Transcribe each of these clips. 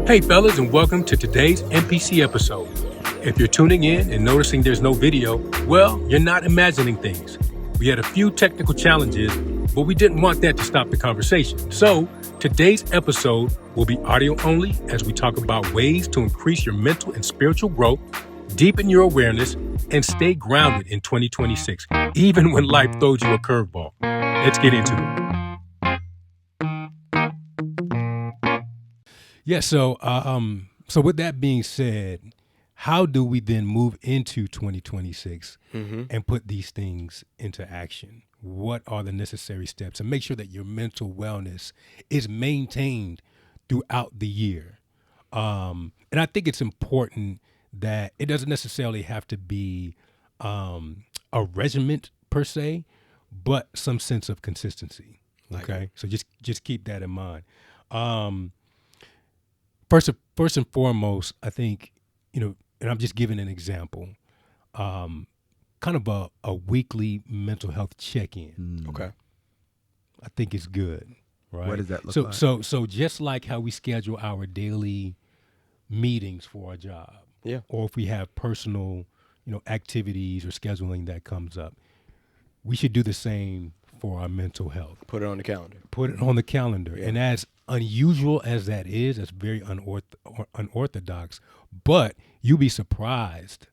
Hey, fellas, and welcome to today's NPC episode. If you're tuning in and noticing there's no video, well, you're not imagining things. We had a few technical challenges, but we didn't want that to stop the conversation. So, today's episode will be audio only as we talk about ways to increase your mental and spiritual growth, deepen your awareness, and stay grounded in 2026, even when life throws you a curveball. Let's get into it. Yeah, so with that being said, how do we then move into 2026 and put these things into action? What are the necessary steps and make sure that your mental wellness is maintained throughout the year? And I think it's important that it doesn't necessarily have to be a regiment per se, but some sense of consistency. Okay, so just keep that in mind. First and foremost, I think, and I'm just giving an example, kind of a weekly mental health check-in. Okay. I think it's good, right? What does that look like? So just like how we schedule our daily meetings for our job, or if we have personal, activities or scheduling that comes up, we should do the same for our mental health. Put it on the calendar. Put it on the calendar. Yeah. And as unusual as that is, that's very unorthodox, but you'll be surprised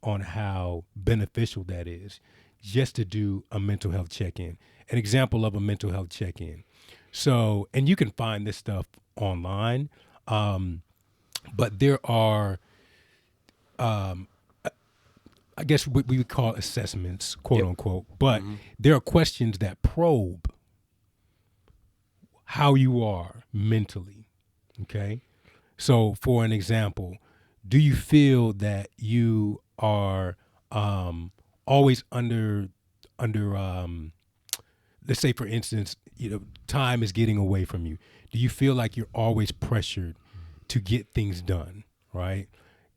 on how beneficial that is just to do a mental health check-in. An example of a mental health check-in. So, and you can find this stuff online, but there are, I guess what we would call assessments, quote unquote, but there are questions that probe how you are mentally, okay? So for an example, do you feel that you are always under let's say for instance, time is getting away from you. Do you feel like you're always pressured to get things done, right?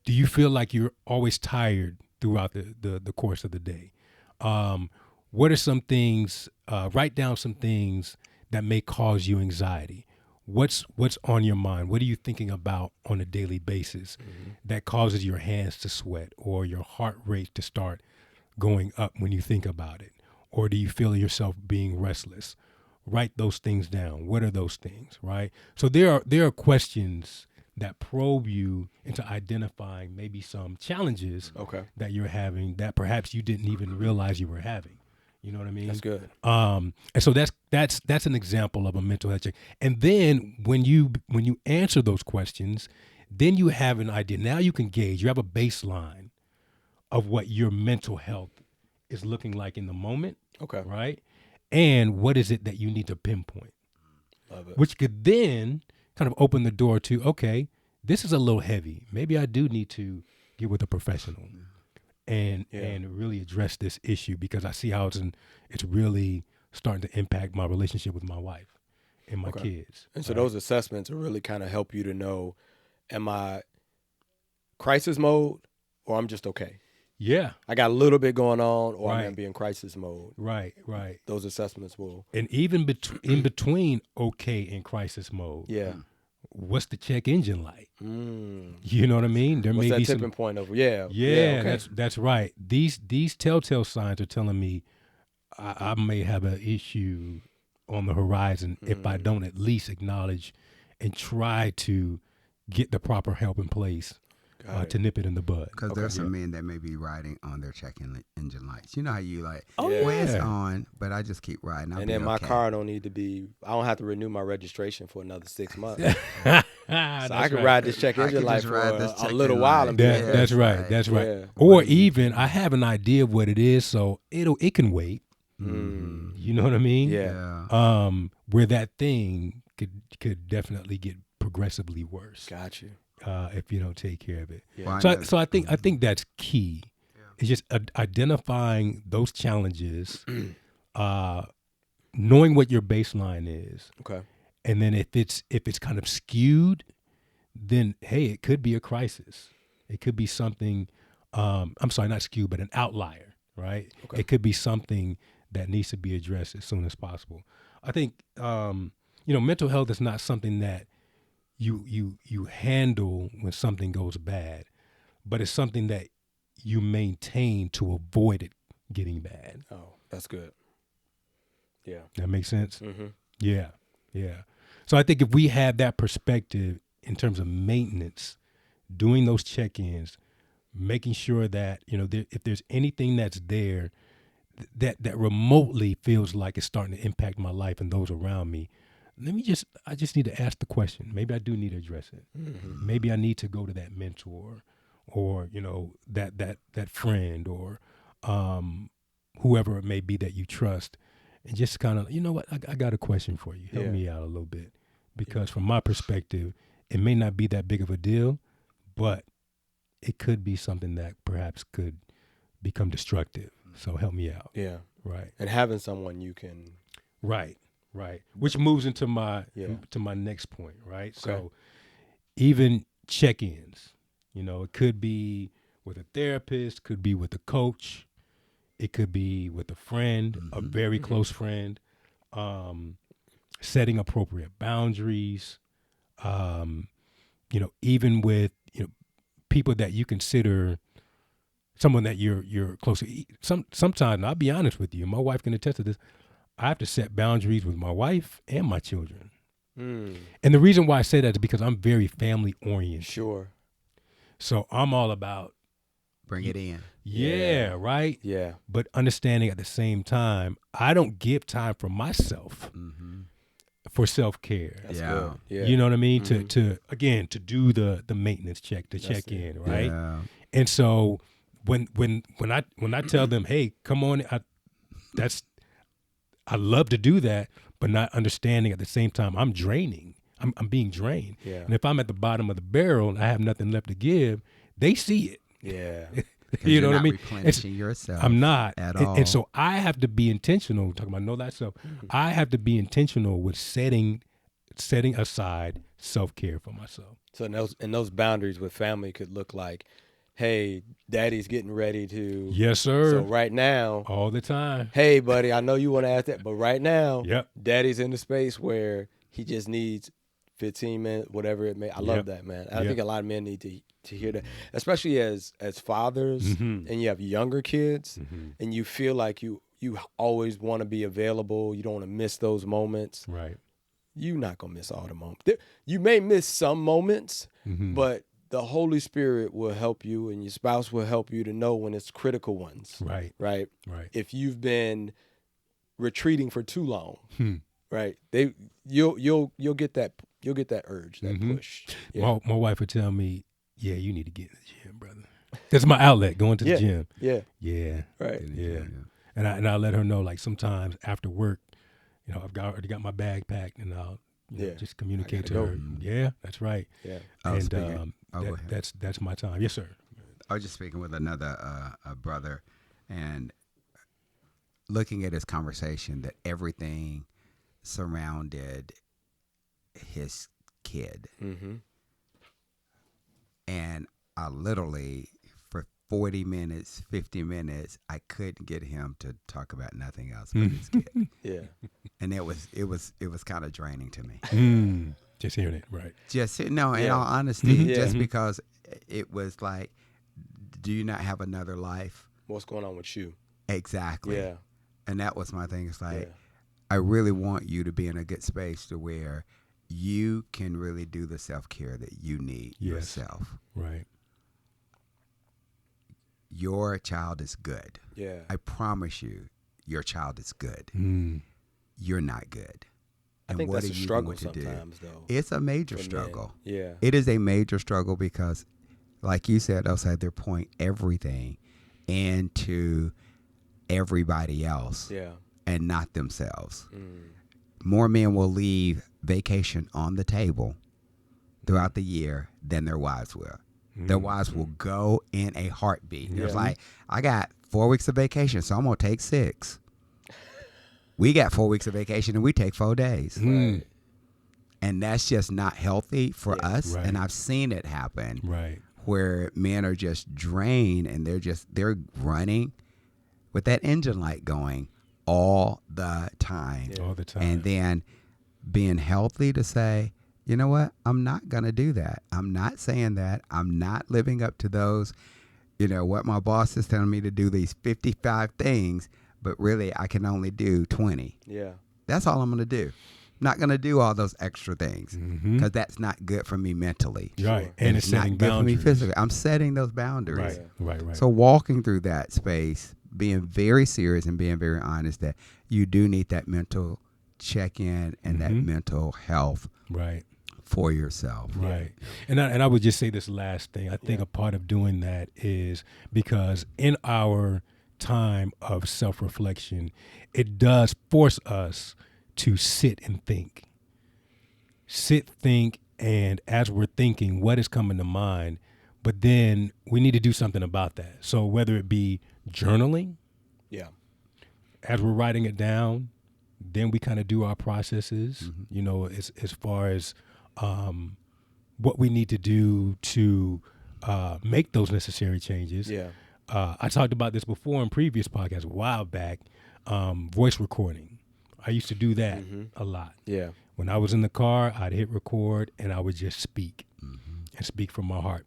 Do you feel like you're always tired throughout the course of the day? What are some things, write down some things that may cause you anxiety. What's on your mind? What are you thinking about on a daily basis that causes your hands to sweat or your heart rate to start going up when you think about it? Or do you feel yourself being restless? Write those things down. What are those things, right? So there are questions that probe you into identifying maybe some challenges that you're having that perhaps you didn't even realize you were having. You know what I mean? That's good. And so that's an example of a mental health check. And then when you answer those questions, then you have an idea. Now you can gauge. You have a baseline of what your mental health is looking like in the moment. Okay. Right? And what is it that you need to pinpoint? Love it. Which could then kind of open the door to, okay, this is a little heavy. Maybe I do need to get with a professional and really address this issue because I see how it's really starting to impact my relationship with my wife and my kids. And so those assessments will really kind of help you to know, am I crisis mode or I'm just okay? Yeah. I got a little bit going on or I'm going to be in crisis mode. Right. Those assessments will. And even in between okay and crisis mode. Yeah. What's the check engine like? You know what I mean? There What's may that be tipping point of okay. That's right. These telltale signs are telling me I may have an issue on the horizon if I don't at least acknowledge and try to get the proper help in place to nip it in the bud. Because there's some men that may be riding on their check engine lights. You know how you like, well, it's on, but I just keep riding. And then my car don't need to be, I don't have to renew my registration for another 6 months. So I can ride this check engine light for a little while. And that's right. Yeah. Or even I have an idea of what it is, so it can wait. You know what I mean? Yeah. Where that thing could definitely get progressively worse. Got you. If you don't take care of it. Yeah. So I think that's key. It's just identifying those challenges, knowing what your baseline is. Okay. And then if it's kind of skewed, then hey, it could be a crisis. It could be something. I'm sorry, not skewed, but an outlier, right? Okay. It could be something that needs to be addressed as soon as possible. I think mental health is not something that you handle when something goes bad, but it's something that you maintain to avoid it getting bad. Oh, that's good. Yeah. That makes sense? Mm-hmm. Yeah. So I think if we have that perspective in terms of maintenance, doing those check-ins, making sure that, if there's anything that's there that remotely feels like it's starting to impact my life and those around me, I just need to ask the question. Maybe I do need to address it. Mm-hmm. Maybe I need to go to that mentor or, that friend or whoever it may be that you trust, and just kind of, what, I got a question for you. Help me out a little bit. Because from my perspective, it may not be that big of a deal, but it could be something that perhaps could become destructive. So help me out. Yeah. Right. And having someone you can. Right. Which moves into my next point, right? Okay. So even check-ins, it could be with a therapist, could be with a coach, it could be with a friend, a very close friend, setting appropriate boundaries, even with people that you consider someone that you're close to. Sometimes, I'll be honest with you, my wife can attest to this, I have to set boundaries with my wife and my children. And the reason why I say that is because I'm very family oriented. Sure. So I'm all about bring it in. Yeah, right? Yeah. But understanding at the same time, I don't give time for myself for self-care. That's good. Yeah. You know what I mean? To do the maintenance check, check in, right? Yeah. And so when I tell them, hey, come on, I love to do that, but not understanding at the same time I'm draining. I'm being drained. Yeah. And if I'm at the bottom of the barrel and I have nothing left to give, they see it. Yeah. You know what I mean? Replenishing yourself. I'm not at all. And so I have to be intentional. Talking about know thyself. I have to be intentional with setting aside self-care for myself. So and those boundaries with family could look like, hey, daddy's getting ready to. Yes, sir. So right now. All the time. Hey, buddy, I know you want to ask that, but right now, yep, daddy's in the space where he just needs 15 minutes, whatever it may. I love that, man. I think a lot of men need to hear that, especially as fathers and you have younger kids and you feel like you always want to be available. You don't want to miss those moments. Right. You're not going to miss all the moments. You may miss some moments, but the Holy Spirit will help you and your spouse will help you to know when it's critical ones. Right. Right. Right. If you've been retreating for too long, right? You'll get that urge, that push. Yeah. My wife would tell me, "Yeah, you need to get in the gym, brother. That's my outlet, going to the gym." Yeah. Yeah. Right. Yeah. And I let her know, like, sometimes after work, I've already got my bag packed, and I'll just communicate to her. Yeah, that's right. Yeah. And that's my time. Yes, sir. I was just speaking with another brother, and looking at his conversation, that everything surrounded his kid. And I literally, for 40 minutes, 50 minutes, I couldn't get him to talk about nothing else but his kid. Yeah. And it was kind of draining to me. Just hearing it, right? In all honesty, just because it was like, do you not have another life? What's going on with you? Exactly. Yeah. And that was my thing. It's like, I really want you to be in a good space to where you can really do the self-care that you need yourself. Right. Your child is good. Yeah. I promise you, your child is good. You're not good. I think that's a struggle sometimes, though. It's a major struggle. Men. Yeah. It is a major struggle because, like you said, outside they're pouring everything into everybody else and not themselves. More men will leave vacation on the table throughout the year than their wives will. Their wives will go in a heartbeat. It's like, I got 4 weeks of vacation, so I'm going to take 6. We got 4 weeks of vacation and we take 4 days. Right. And that's just not healthy for us. Right. And I've seen it happen. Right. Where men are just drained and they're running with that engine light going all the time. All the time. And then being healthy to say, you know what? I'm not going to do that. I'm not saying that. I'm not living up to those, what my boss is telling me to do, these 55 things, but really I can only do 20. Yeah. That's all I'm going to do. I'm not going to do all those extra things because that's not good for me mentally. Right. And it's not setting good boundaries. for me physically. I'm setting those boundaries. Right. So walking through that space, being very serious and being very honest that you do need that mental check-in and that mental health for yourself. Right. And I would just say this last thing. I think a part of doing that is because in our time of self-reflection, it does force us to sit and think. And as we're thinking, what is coming to mind? But then we need to do something about that. So whether it be journaling, as we're writing it down, then we kind of do our processes, as far as what we need to do to make those necessary changes. Yeah. I talked about this before in previous podcasts a while back, voice recording. I used to do that a lot. Yeah. When I was in the car, I'd hit record and I would just speak and speak from my heart.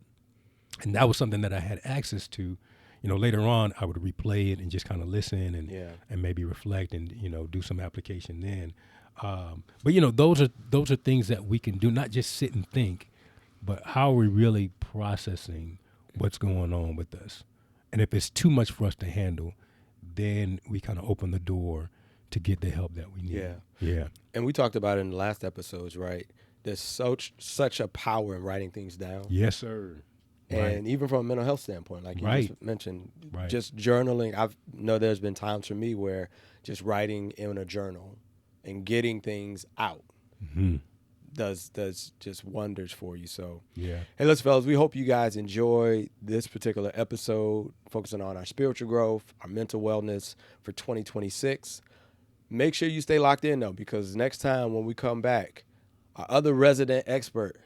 And that was something that I had access to. Later on, I would replay it and just kind of listen and maybe reflect and, do some application then. But, those are things that we can do, not just sit and think, but how are we really processing what's going on with us? And if it's too much for us to handle, then we kind of open the door to get the help that we need. Yeah. And we talked about it in the last episodes, right? There's such a power in writing things down. Yes, sir. And even from a mental health standpoint, like you just mentioned, just journaling. I know there's been times for me where just writing in a journal and getting things out does just wonders for you. So, hey, listen, fellas, we hope you guys enjoy this particular episode focusing on our spiritual growth, our mental wellness for 2026. Make sure you stay locked in, though, because next time when we come back, our other resident expert,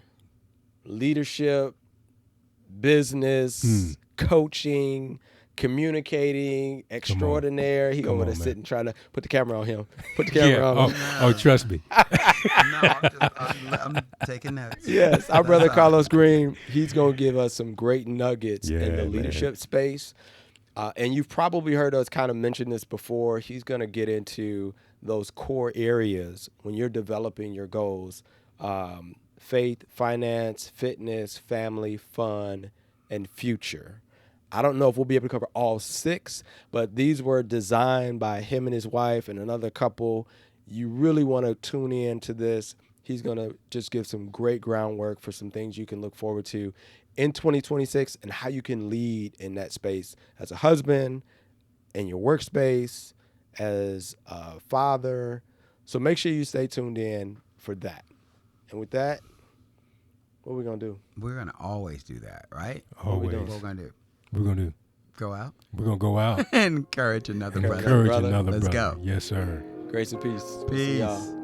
leadership, business, coaching, communicating, extraordinaire. He over there sitting trying to put the camera on him. Put the camera on him. Oh, trust me. I'm taking notes. Yes, our brother Carlos Green, he's going to give us some great nuggets in the leadership space. And you've probably heard us kind of mention this before. He's going to get into those core areas when you're developing your goals. Faith, finance, fitness, family, fun, and future. I don't know if we'll be able to cover all 6, but these were designed by him and his wife and another couple. You really want to tune in to this. He's going to just give some great groundwork for some things you can look forward to in 2026 and how you can lead in that space as a husband, in your workspace, as a father. So make sure you stay tuned in for that. And with that, what are we going to do? We're going to always do that, right? Always. What we're going to do? We're going to go out. We're going to go out. And encourage another brother. Encourage another brother. Let's brother. go. Yes, sir. Grace and peace. Peace. Y'all.